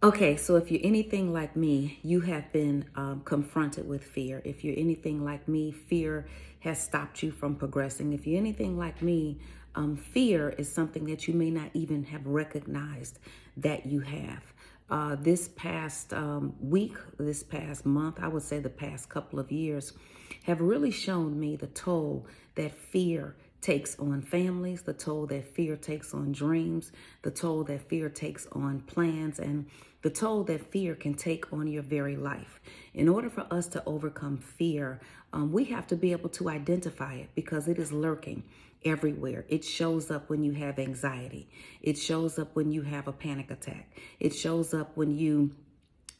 Okay, so if you're anything like me, you have been confronted with fear. If you're anything like me, fear has stopped you from progressing. If you're anything like me, fear is something that you may not even have recognized that you have. This past week, this past month, I would say the past couple of years, have really shown me the toll that fear takes on families, the toll that fear takes on dreams, the toll that fear takes on plans, and the toll that fear can take on your very life. In order for us to overcome fear, we have to be able to identify it because it is lurking everywhere. It shows up when you have anxiety. It shows up when you have a panic attack. It shows up when you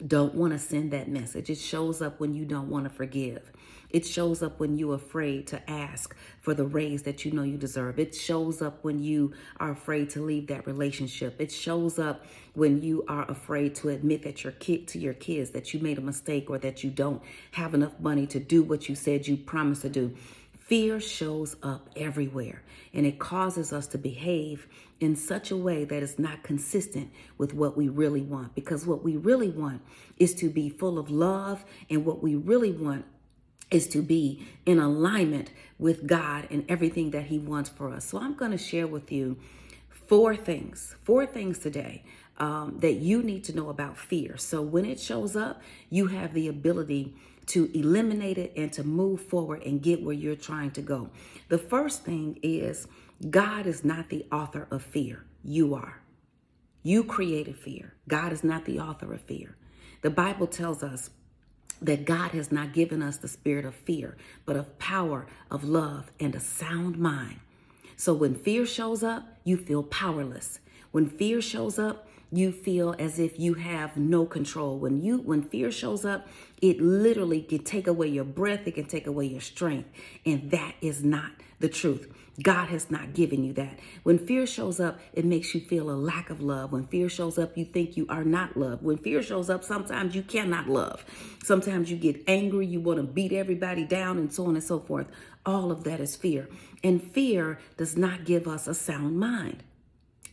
don't want to send that message. It shows up when you don't want to forgive. It shows up when you're afraid to ask for the raise that you know you deserve. It shows up when you are afraid to leave that relationship. It shows up when you are afraid to admit that to your kids that you made a mistake or that you don't have enough money to do what you said you promised to do. Fear shows up everywhere, and it causes us to behave in such a way that is not consistent with what we really want, because what we really want is to be full of love, and what we really want is to be in alignment with God and everything that He wants for us. So I'm going to share with you four things today that you need to know about fear. So when it shows up, you have the ability to eliminate it and to move forward and get where you're trying to go. The first thing is God is not the author of fear. You are. You created fear. God is not the author of fear. The Bible tells us that God has not given us the spirit of fear, but of power, of love, and a sound mind. So when fear shows up, you feel powerless. When fear shows up, you feel as if you have no control. When fear shows up, it literally can take away your breath. It can take away your strength. And that is not the truth. God has not given you that. When fear shows up, it makes you feel a lack of love. When fear shows up, you think you are not loved. When fear shows up, sometimes you cannot love. Sometimes you get angry. You want to beat everybody down and so on and so forth. All of that is fear. And fear does not give us a sound mind.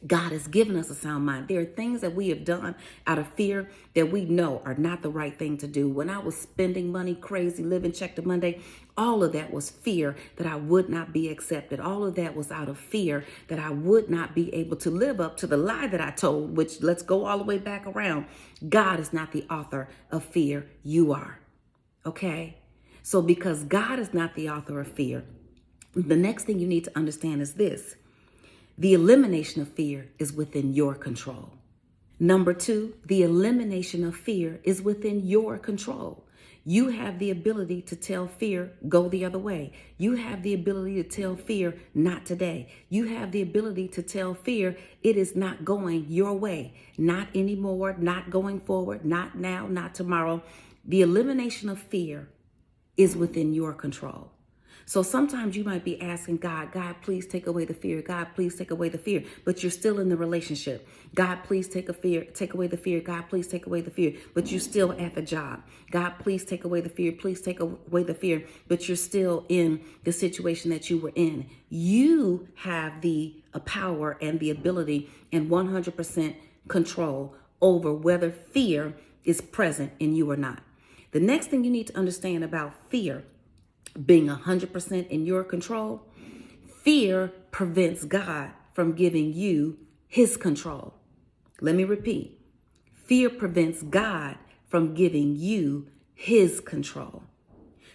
God has given us a sound mind. There are things that we have done out of fear that we know are not the right thing to do. When I was spending money crazy, living check to Monday, all of that was fear that I would not be accepted. All of that was out of fear that I would not be able to live up to the lie that I told, which let's go all the way back around. God is not the author of fear. You are. Okay? So because God is not the author of fear, the next thing you need to understand is this. The elimination of fear is within your control. Number two, the elimination of fear is within your control. You have the ability to tell fear, go the other way. You have the ability to tell fear, not today. You have the ability to tell fear, it is not going your way. Not anymore, not going forward, not now, not tomorrow. The elimination of fear is within your control. So sometimes you might be asking God, please take away the fear. God, please take away the fear. But you're still in the relationship. God, please take away the fear. God, please take away the fear. But you're still at the job. God, please take away the fear. Please take away the fear. But you're still in the situation that you were in. You have the power and the ability and 100% control over whether fear is present in you or not. The next thing you need to understand about fear being 100% in your control, fear prevents God from giving you His control. Let me repeat. Fear prevents God from giving you His control.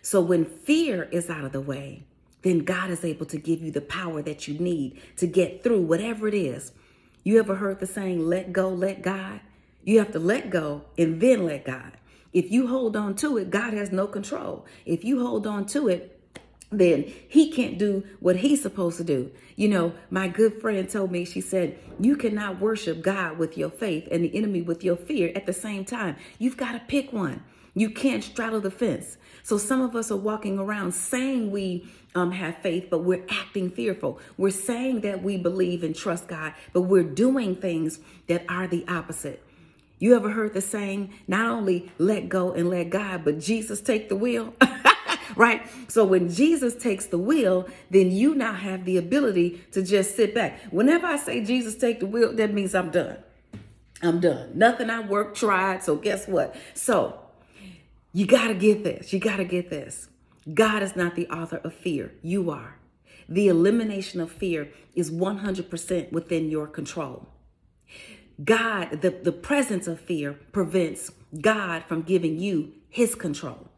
So when fear is out of the way, then God is able to give you the power that you need to get through whatever it is. You ever heard the saying, let go, let God? You have to let go and then let God. If you hold on to it, God has no control. If you hold on to it, then He can't do what He's supposed to do. You know, my good friend told me, she said, you cannot worship God with your faith and the enemy with your fear at the same time. You've got to pick one. You can't straddle the fence. So some of us are walking around saying we have faith, but we're acting fearful. We're saying that we believe and trust God, but we're doing things that are the opposite. You ever heard the saying, not only let go and let God, but Jesus take the wheel? Right? So when Jesus takes the wheel, then you now have the ability to just sit back. Whenever I say Jesus take the wheel, that means I'm done. I'm done. Nothing I worked, tried. So guess what? So you got to get this. You got to get this. God is not the author of fear. You are. The elimination of fear is 100% within your control. God, the presence of fear prevents God from giving you his control.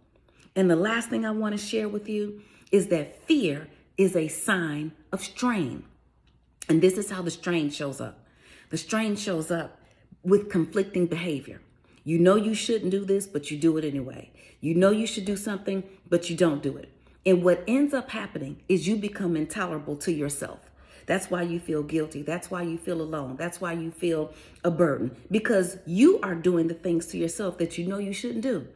And the last thing I want to share with you is that fear is a sign of strain. And this is how the strain shows up. The strain shows up with conflicting behavior. You know you shouldn't do this, but you do it anyway. You know you should do something, but you don't do it. And what ends up happening is you become intolerable to yourself. That's why you feel guilty. That's why you feel alone. That's why you feel a burden, because you are doing the things to yourself that you know you shouldn't do.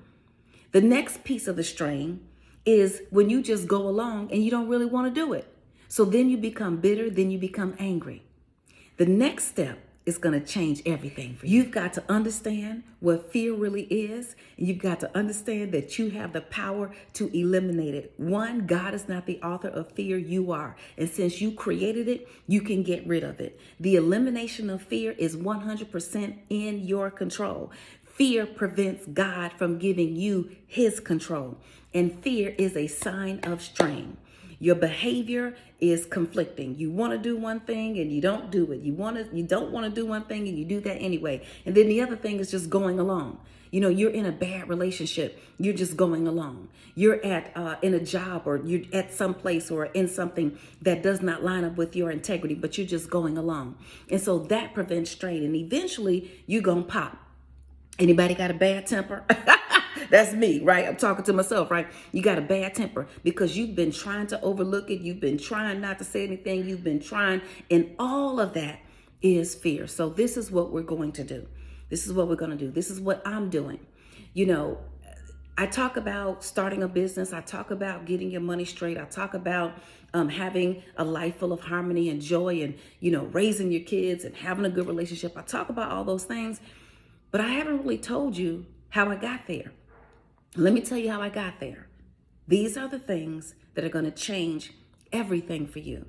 The next piece of the strain is when you just go along and you don't really want to do it. So then you become bitter, then you become angry. The next step is going to change everything for you. You've got to understand what fear really is, and you've got to understand that you have the power to eliminate it. One, God is not the author of fear, you are. And since you created it, you can get rid of it. The elimination of fear is 100% in your control. Fear prevents God from giving you his control, and fear is a sign of strain. Your behavior is conflicting. You want to do one thing and you don't do it. You don't want to do one thing and you do that anyway. And then the other thing is just going along. You know, you're in a bad relationship. You're just going along. You're in a job, or you're at some place or in something that does not line up with your integrity, but you're just going along. And so that prevents strain. And eventually you're going to pop. Anybody got a bad temper? That's me, right? I'm talking to myself, right? You got a bad temper because you've been trying to overlook it. You've been trying not to say anything. You've been trying, and all of that is fear. So this is what we're going to do. This is what we're going to do. This is what I'm doing. You know, I talk about starting a business. I talk about getting your money straight. I talk about having a life full of harmony and joy, and, you know, raising your kids and having a good relationship. I talk about all those things, but I haven't really told you how I got there. Let me tell you how I got there. These are the things that are going to change everything for you.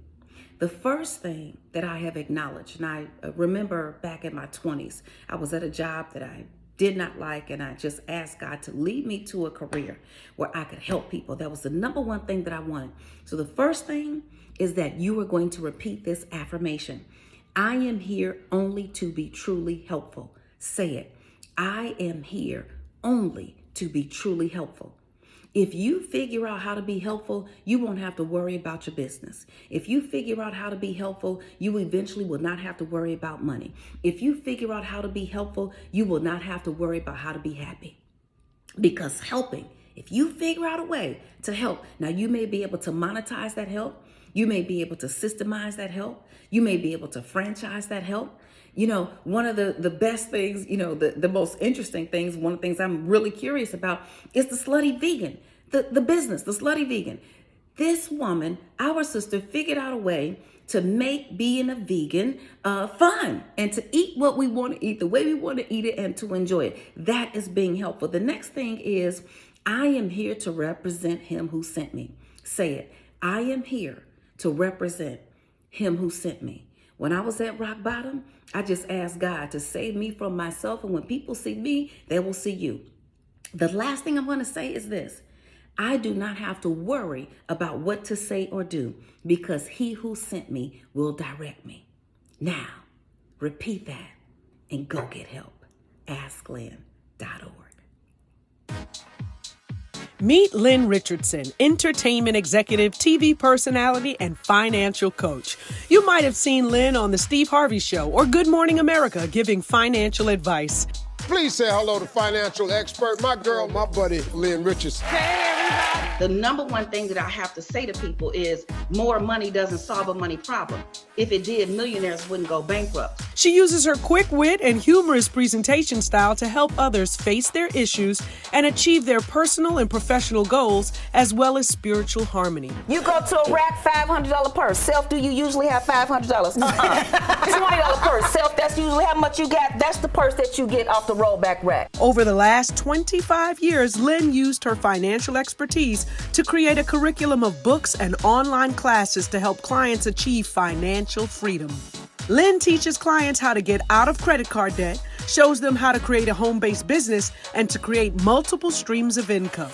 The first thing that I have acknowledged, and I remember back in my 20s, I was at a job that I did not like, and I just asked God to lead me to a career where I could help people. That was the number one thing that I wanted. So the first thing is that you are going to repeat this affirmation. I am here only to be truly helpful. Say it. I am here only to be truly helpful. If you figure out how to be helpful, you won't have to worry about your business. If you figure out how to be helpful, you eventually will not have to worry about money. If you figure out how to be helpful, you will not have to worry about how to be happy. Because helping, if you figure out a way to help, now you may be able to monetize that help. You may be able to systemize that help. You may be able to franchise that help. You know, one of the best things, you know, the most interesting things, one of the things I'm really curious about is the Slutty Vegan, the business, the Slutty Vegan. This woman, our sister, figured out a way to make being a vegan fun and to eat what we want to eat, the way we want to eat it, and to enjoy it. That is being helpful. The next thing is, I am here to represent him who sent me. Say it. I am here to represent him who sent me. When I was at rock bottom, I just asked God to save me from myself. And when people see me, they will see you. The last thing I'm going to say is this. I do not have to worry about what to say or do because he who sent me will direct me. Now, repeat that and go get help. AskLynn.org. Meet Lynn Richardson, entertainment executive, TV personality, and financial coach. You might have seen Lynn on The Steve Harvey Show or Good Morning America giving financial advice. Please say hello to financial expert, my girl, my buddy, Lynn Richardson. Hey, everybody. The number one thing that I have to say to people is more money doesn't solve a money problem. If it did, millionaires wouldn't go bankrupt. She uses her quick wit and humorous presentation style to help others face their issues and achieve their personal and professional goals, as well as spiritual harmony. You go to a rack, $500 purse. Self, do you usually have $500? $20 purse. Self, that's usually how much you got. That's the purse that you get off the rollback rack. Over the last 25 years, Lynn used her financial expertise to create a curriculum of books and online classes to help clients achieve financial freedom. Lynn teaches clients how to get out of credit card debt. shows them how to create a home-based business and to create multiple streams of income.